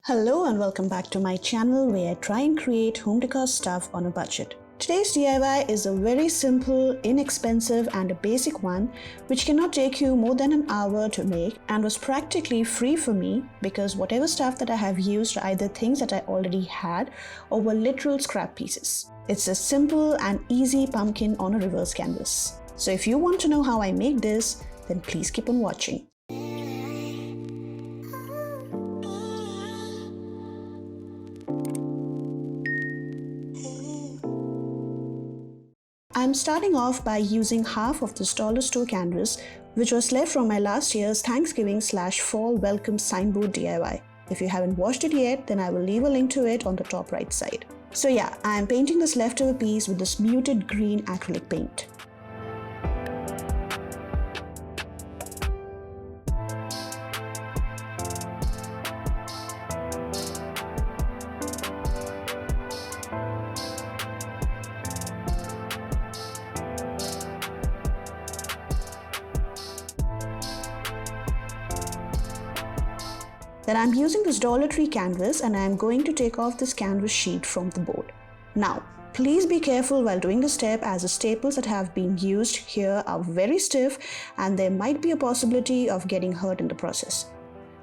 Hello and welcome back to my channel where I try and create home decor stuff on a budget. Today's DIY is a very simple, inexpensive and a basic one which cannot take you more than an hour to make and was practically free for me because whatever stuff that I have used are either things that I already had or were literal scrap pieces. It's a simple and easy pumpkin on a reverse canvas. So if you want to know how I make this, then please keep on watching. I'm starting off by using half of this dollar store canvas which was left from my last year's Thanksgiving/fall welcome signboard DIY. If you haven't watched it yet, then I will leave a link to it on the top right side. So yeah, I am painting this leftover piece with this muted green acrylic paint. Then I'm using this Dollar Tree canvas and I'm going to take off this canvas sheet from the board. Now, please be careful while doing this step as the staples that have been used here are very stiff and there might be a possibility of getting hurt in the process.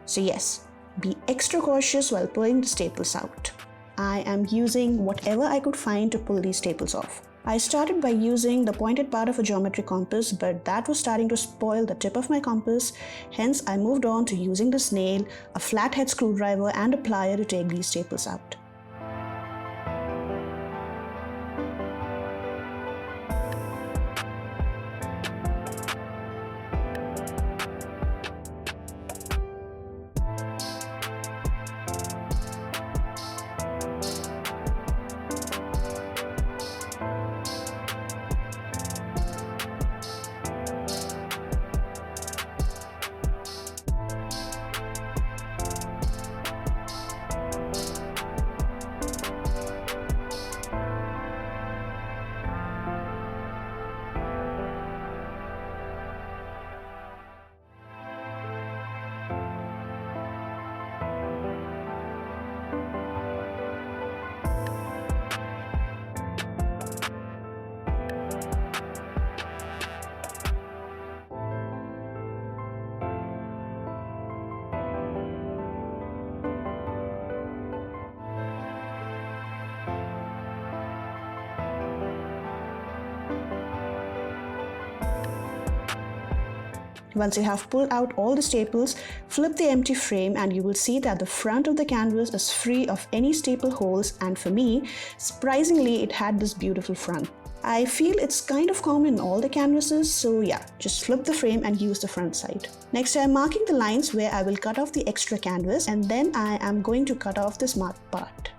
So yes, be extra cautious while pulling the staples out. I am using whatever I could find to pull these staples off. I started by using the pointed part of a geometry compass, but that was starting to spoil the tip of my compass. Hence, I moved on to using this nail, a flathead screwdriver and a plier to take these staples out. Once you have pulled out all the staples, flip the empty frame and you will see that the front of the canvas is free of any staple holes, and for me, surprisingly, it had this beautiful front. I feel it's kind of common in all the canvases, so yeah, just flip the frame and use the front side. Next, I am marking the lines where I will cut off the extra canvas and then I am going to cut off this marked part.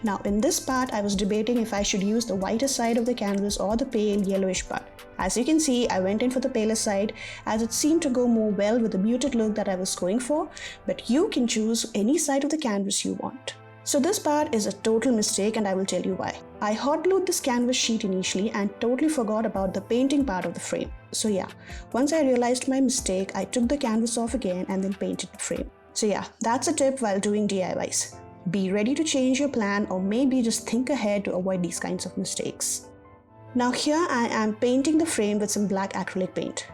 Now in this part, I was debating if I should use the whiter side of the canvas or the pale yellowish part. As you can see, I went in for the paler side as it seemed to go more well with the muted look that I was going for, but you can choose any side of the canvas you want. So this part is a total mistake and I will tell you why. I hot glued this canvas sheet initially and totally forgot about the painting part of the frame. So yeah, once I realized my mistake, I took the canvas off again and then painted the frame. So yeah, that's a tip while doing DIYs. Be ready to change your plan or maybe just think ahead to avoid these kinds of mistakes. Now here I am painting the frame with some black acrylic paint.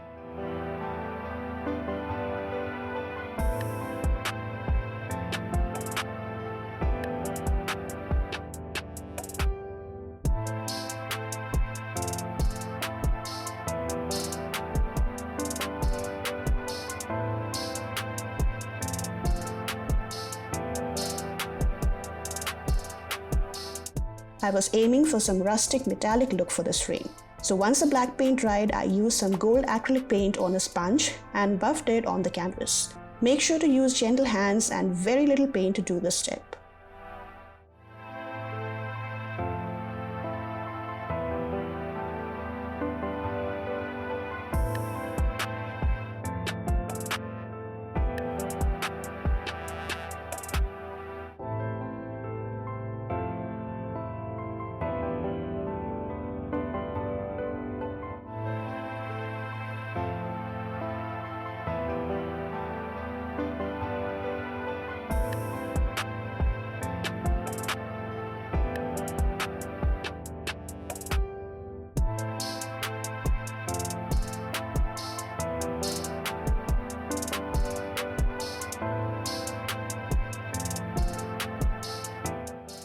I was aiming for some rustic metallic look for this frame. So once the black paint dried, I used some gold acrylic paint on a sponge and buffed it on the canvas. Make sure to use gentle hands and very little paint to do this step.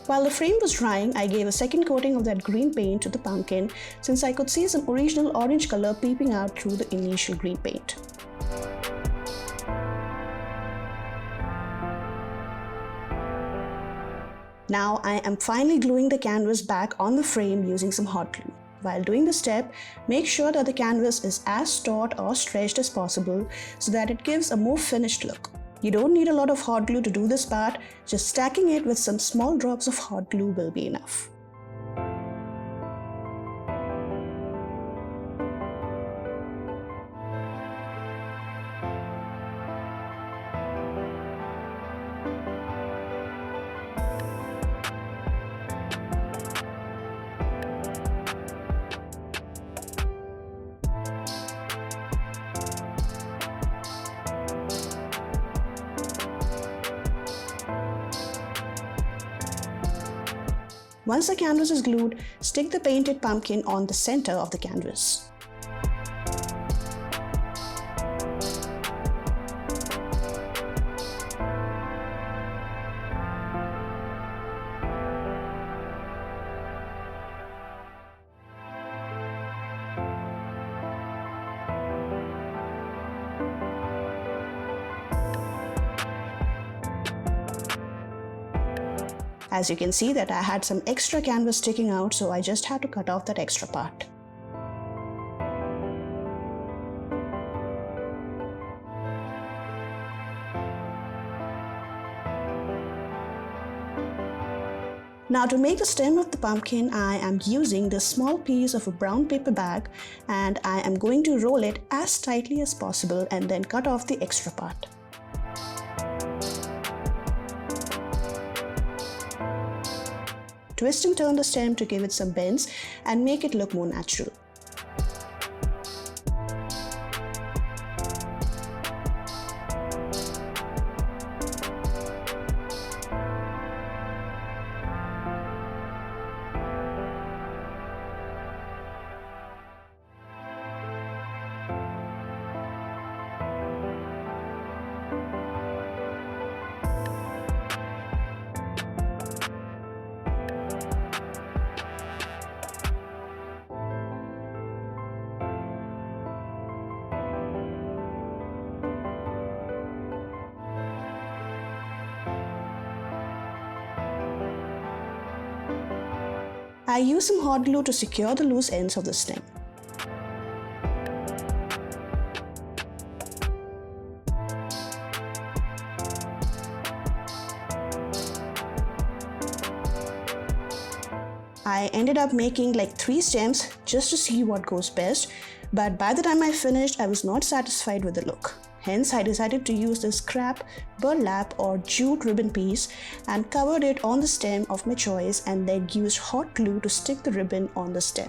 While the frame was drying, I gave a second coating of that green paint to the pumpkin since I could see some original orange color peeping out through the initial green paint. Now I am finally gluing the canvas back on the frame using some hot glue. While doing this step, make sure that the canvas is as taut or stretched as possible so that it gives a more finished look. You don't need a lot of hot glue to do this part, just stacking it with some small drops of hot glue will be enough. Once the canvas is glued, stick the painted pumpkin on the center of the canvas. As you can see that I had some extra canvas sticking out, so I just had to cut off that extra part. Now to make the stem of the pumpkin, I am using this small piece of a brown paper bag and I am going to roll it as tightly as possible and then cut off the extra part. Twist and turn the stem to give it some bends and make it look more natural. I use some hot glue to secure the loose ends of the stem. I ended up making like 3 stems just to see what goes best, but by the time I finished, I was not satisfied with the look. Hence, I decided to use this scrap burlap or jute ribbon piece and covered it on the stem of my choice and then used hot glue to stick the ribbon on the stem.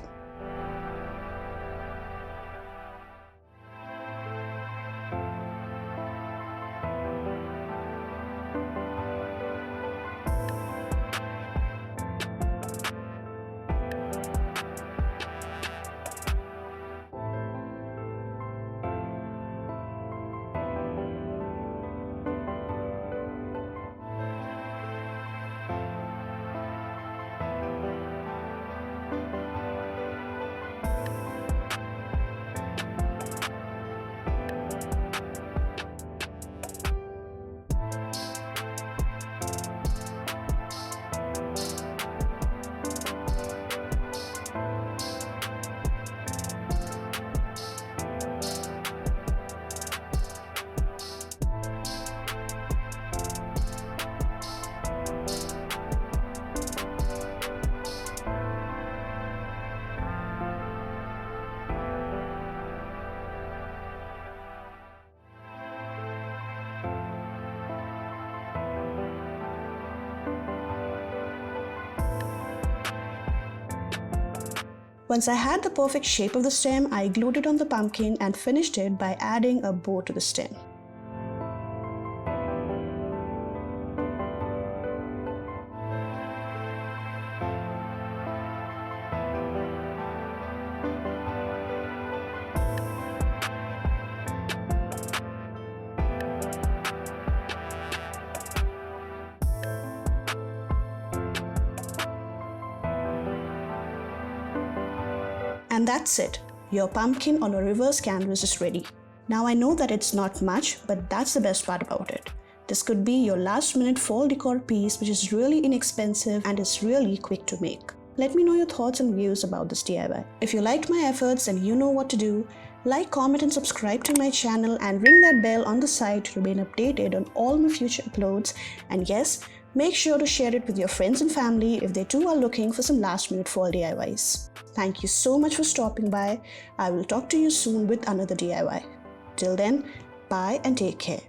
Once I had the perfect shape of the stem, I glued it on the pumpkin and finished it by adding a bow to the stem. And that's it. Your pumpkin on a reverse canvas is ready. Now I know that it's not much, but that's the best part about it. This could be your last minute fall decor piece which is really inexpensive and is really quick to make. Let me know your thoughts and views about this DIY. If you liked my efforts and you know what to do, like, comment and subscribe to my channel and ring that bell on the side to remain updated on all my future uploads. And yes, make sure to share it with your friends and family if they too are looking for some last minute fall DIYs. Thank you so much for stopping by. I will talk to you soon with another DIY. Till then, bye and take care.